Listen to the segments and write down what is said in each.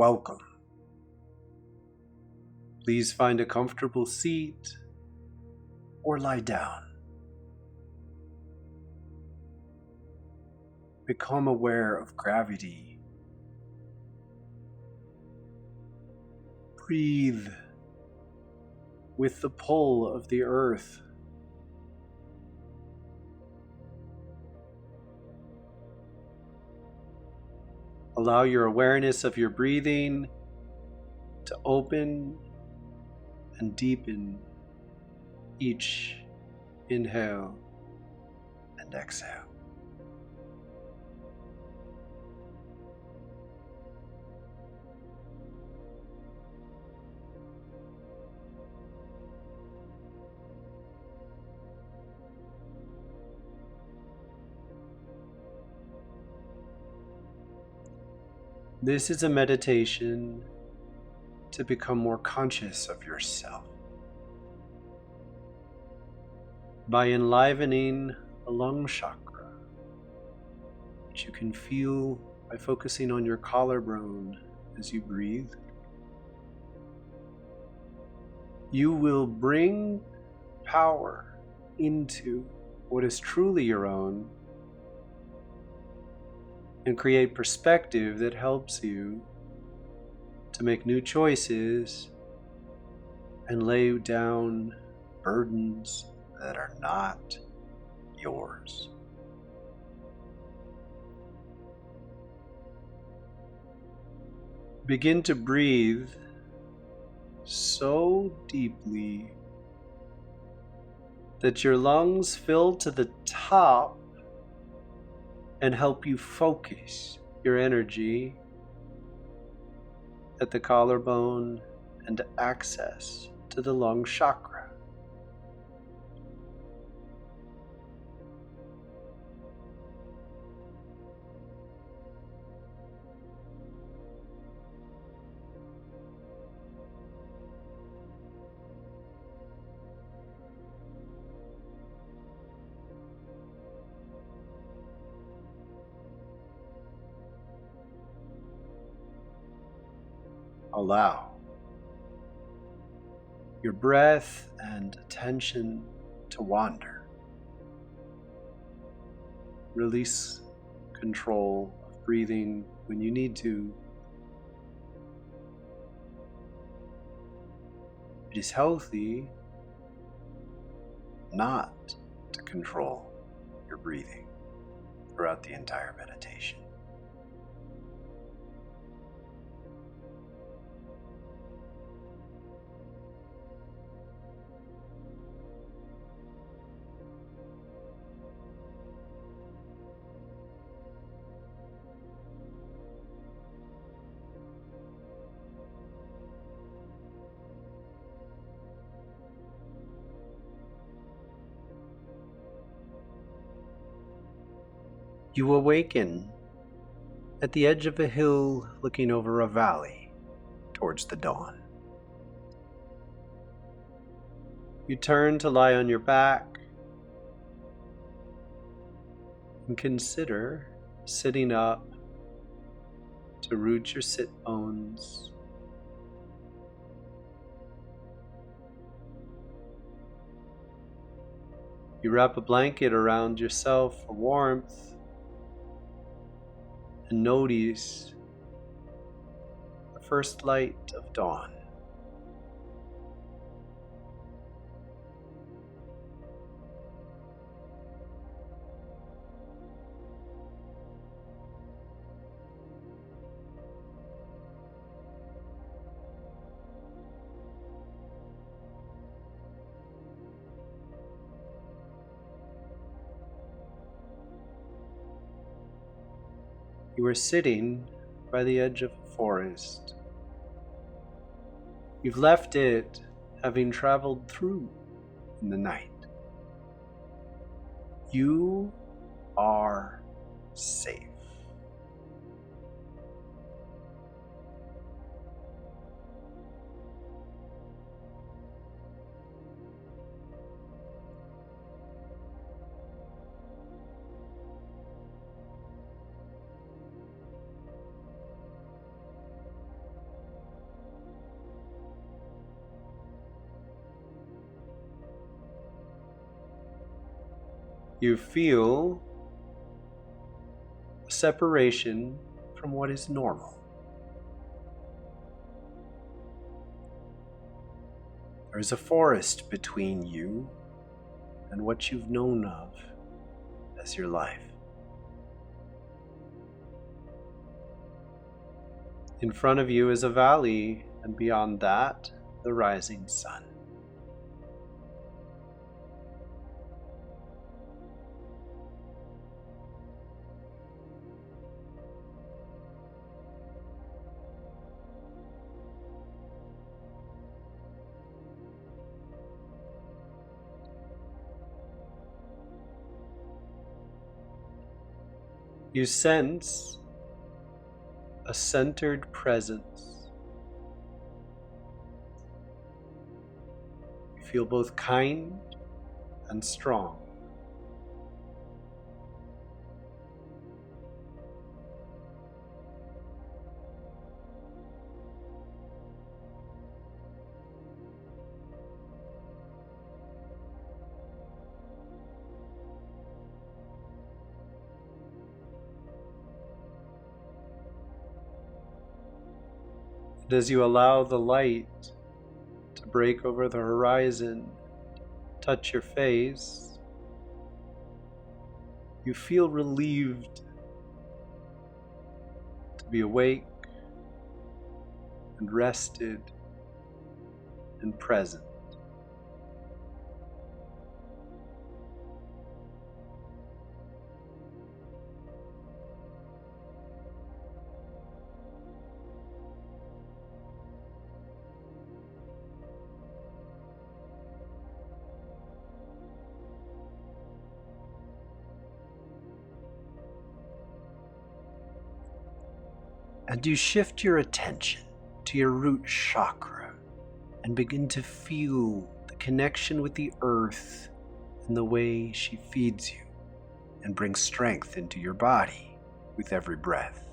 welcome. Please find a comfortable seat or lie down. Become aware of gravity. Breathe with the pull of the earth. Allow your awareness of your breathing to open and deepen each inhale and exhale. This is a meditation to become more conscious of yourself. By enlivening the lung chakra, which you can feel by focusing on your collarbone as you breathe, you will bring power into what is truly your own and create perspective that helps you to make new choices and lay down burdens that are not yours. Begin to breathe so deeply that your lungs fill to the top and help you focus your energy at the collarbone and access to the lung chakra. Allow your breath and attention to wander. Release control of breathing when you need to. It is healthy not to control your breathing throughout the entire meditation. You awaken at the edge of a hill looking over a valley towards the dawn. You turn to lie on your back and consider sitting up to root your sit bones. You wrap a blanket around yourself for warmth and notice the first light of dawn. You are sitting by the edge of a forest. You've left it having traveled through in the night. You are safe. You feel a separation from what is normal. There is a forest between you and what you've known of as your life. In front of you is a valley, and beyond that, the rising sun. You sense a centered presence. You feel both kind and strong. And as you allow the light to break over the horizon, touch your face, you feel relieved to be awake and rested and present. And you shift your attention to your root chakra and begin to feel the connection with the earth and the way she feeds you and brings strength into your body with every breath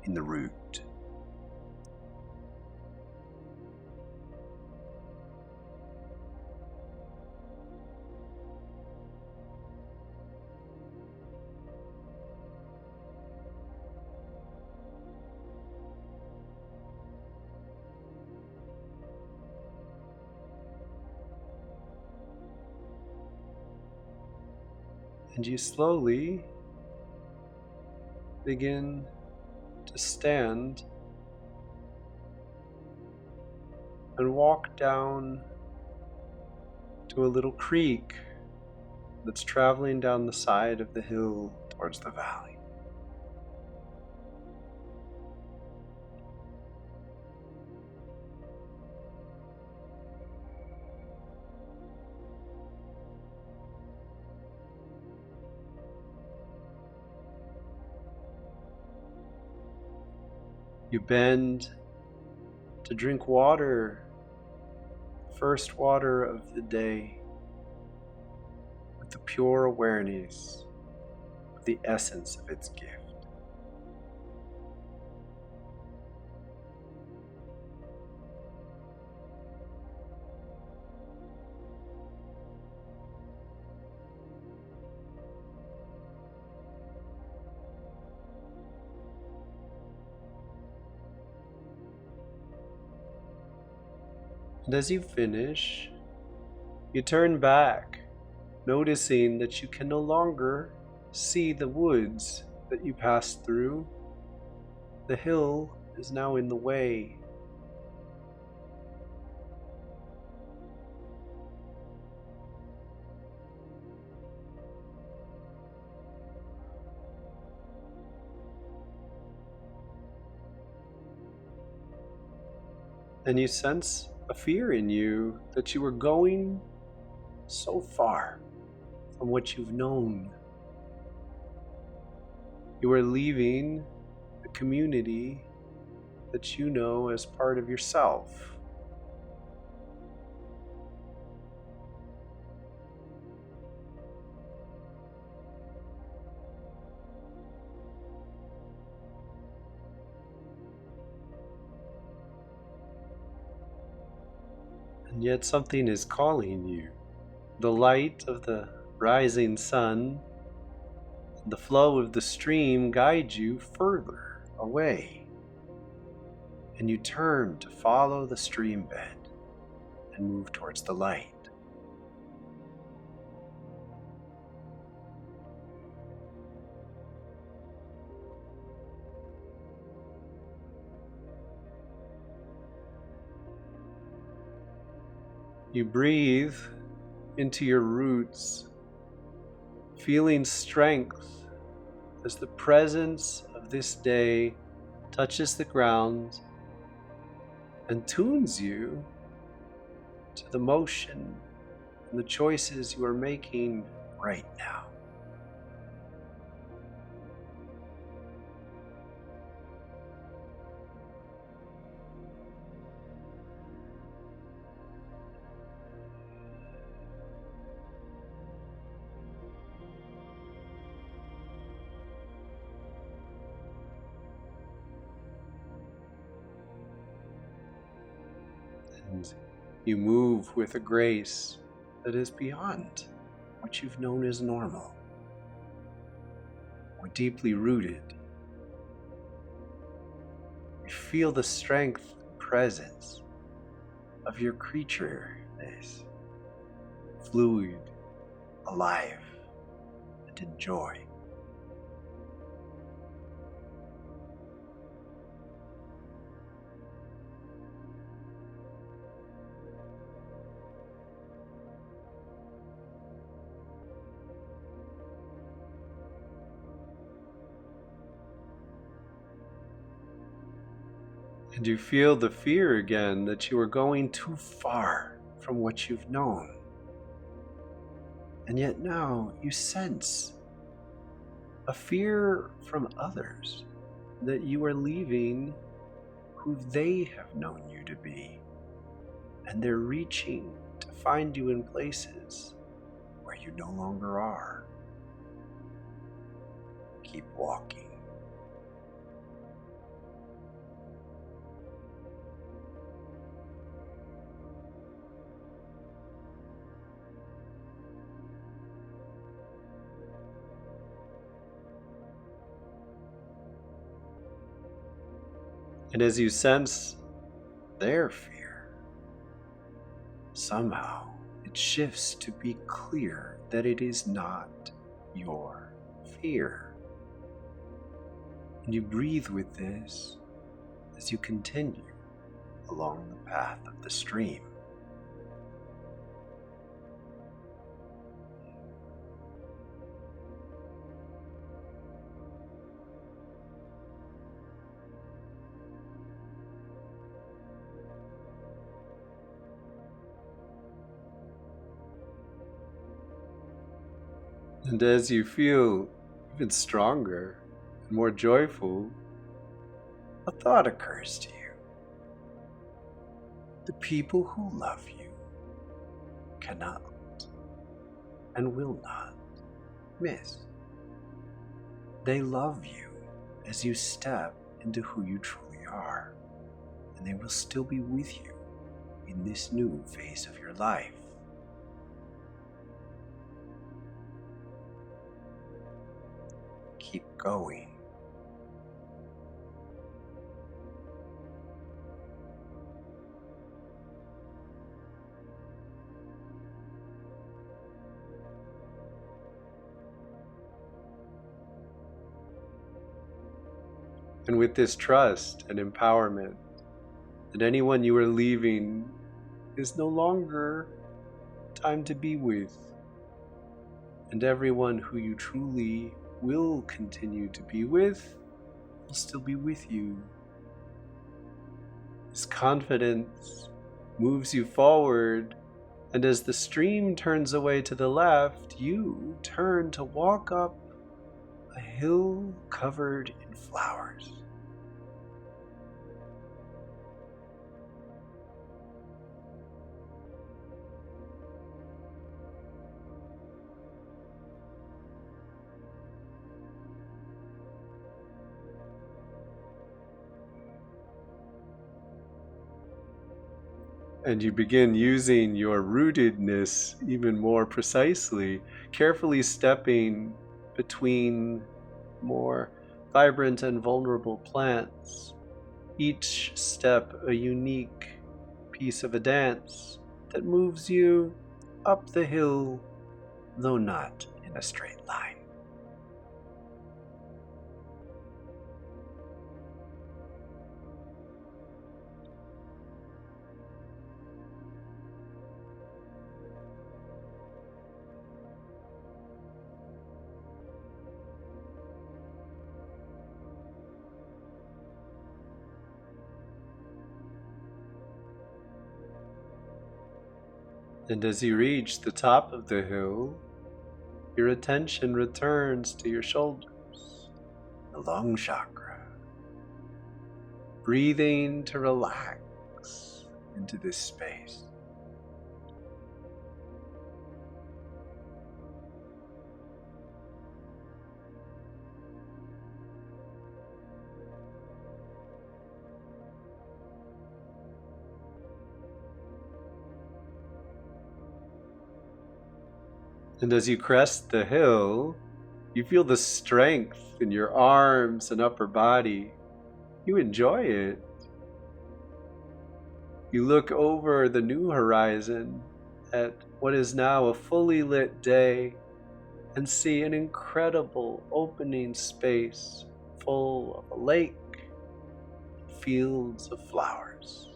in the root. And you slowly begin to stand and walk down to a little creek that's traveling down the side of the hill towards the valley. You bend to drink water, first water of the day, with the pure awareness of the essence of its gift. And as you finish, you turn back, noticing that you can no longer see the woods that you passed through. The hill is now in the way. And you sense a fear in you that you were going so far from what you've known. You are leaving the community that you know as part of yourself. And yet something is calling you. The light of the rising sun and the flow of the stream guide you further away, and you turn to follow the stream bed and move towards the light. You breathe into your roots, feeling strength as the presence of this day touches the ground and tunes you to the motion and the choices you are making right now. And you move with a grace that is beyond what you've known as normal or deeply rooted. You feel the strength and presence of your creatureness, fluid, alive, and in joy. And you feel the fear again that you are going too far from what you've known. And yet now you sense a fear from others that you are leaving who they have known you to be. And they're reaching to find you in places where you no longer are. Keep walking. And as you sense their fear, somehow it shifts to be clear that it is not your fear. And you breathe with this as you continue along the path of the stream. And as you feel even stronger and more joyful, a thought occurs to you. The people who love you cannot and will not miss. They love you as you step into who you truly are, and they will still be with you in this new phase of your life. Keep going. And with this trust and empowerment that anyone you are leaving is no longer time to be with, and everyone who you truly will continue to be with will still be with you. This confidence moves you forward, and as the stream turns away to the left, you turn to walk up a hill covered in flowers. And you begin using your rootedness even more precisely, carefully stepping between more vibrant and vulnerable plants, each step a unique piece of a dance that moves you up the hill, though not in a straight line. And as you reach the top of the hill, your attention returns to your shoulders, the lung chakra, breathing to relax into this space. And as you crest the hill, you feel the strength in your arms and upper body. You enjoy it. You look over the new horizon at what is now a fully lit day and see an incredible opening space full of a lake, fields of flowers.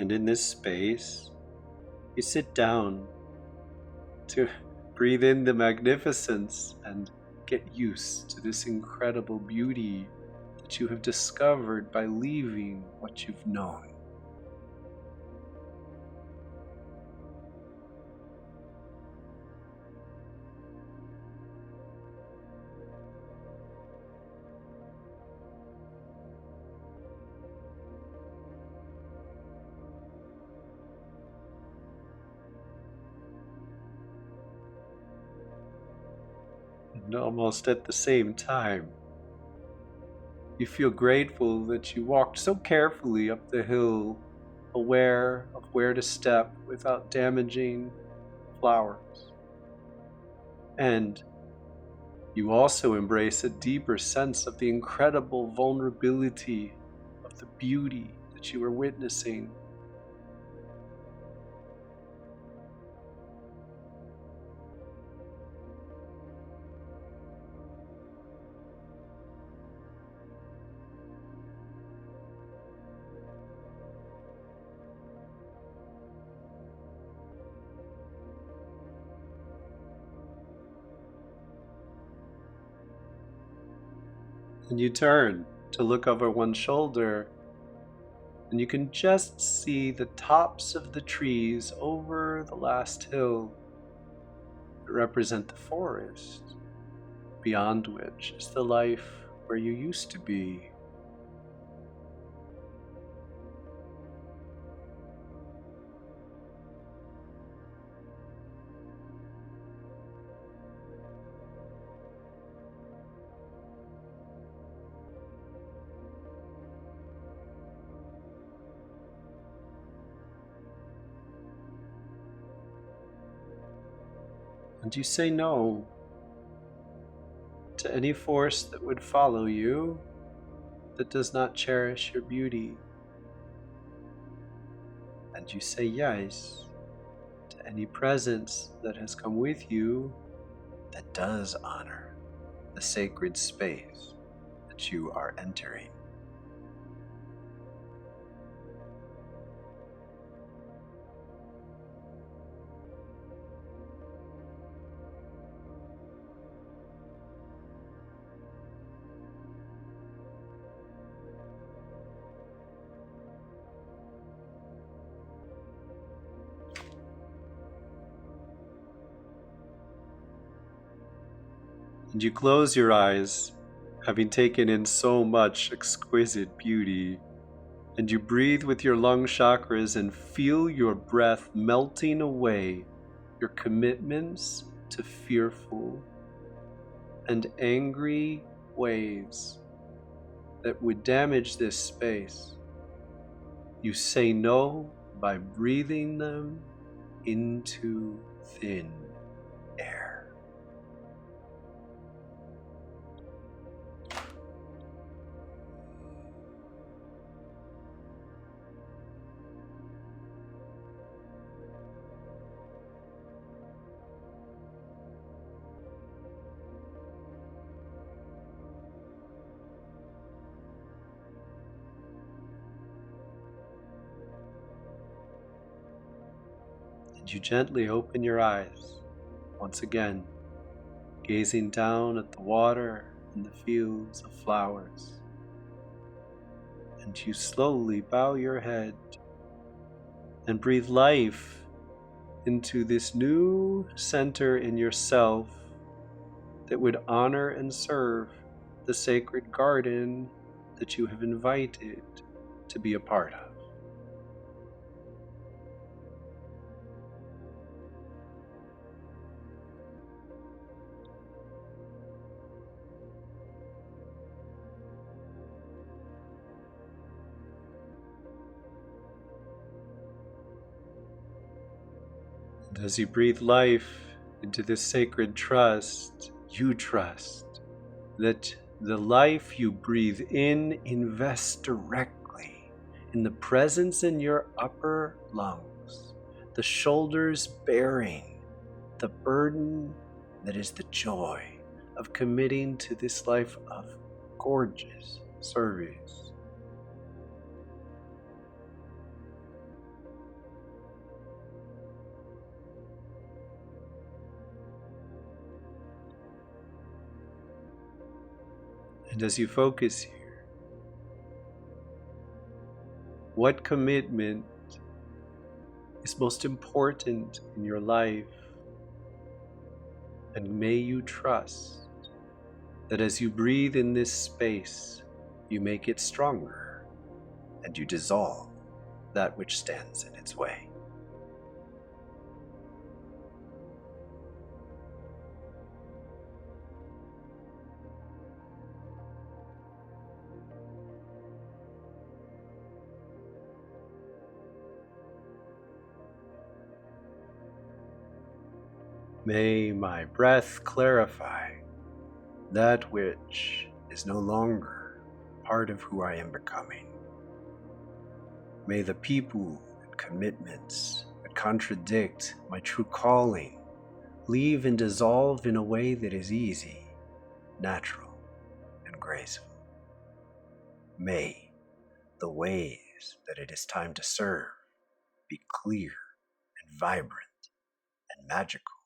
And in this space, you sit down to breathe in the magnificence and get used to this incredible beauty that you have discovered by leaving what you've known. And almost at the same time, you feel grateful that you walked so carefully up the hill, aware of where to step without damaging flowers. And you also embrace a deeper sense of the incredible vulnerability of the beauty that you are witnessing. And you turn to look over one shoulder, and you can just see the tops of the trees over the last hill that represent the forest, beyond which is the life where you used to be. And you say no to any force that would follow you that does not cherish your beauty. And you say yes to any presence that has come with you that does honor the sacred space that you are entering. And you close your eyes, having taken in so much exquisite beauty, And you breathe with your lung chakras and feel your breath melting away your commitments to fearful and angry ways that would damage this space. You say no by breathing them into thin air. You gently open your eyes, once again, gazing down at the water and the fields of flowers. And you slowly bow your head and breathe life into this new center in yourself that would honor and serve the sacred garden that you have invited to be a part of. And as you breathe life into this sacred trust, you trust that the life you breathe in invests directly in the presence in your upper lungs, the shoulders bearing the burden that is the joy of committing to this life of gorgeous service. And as you focus here, what commitment is most important in your life? And may you trust that as you breathe in this space, you make it stronger and you dissolve that which stands in its way. May my breath clarify that which is no longer part of who I am becoming. May the people and commitments that contradict my true calling leave and dissolve in a way that is easy, natural, and graceful. May the ways that it is time to serve be clear and vibrant and magical.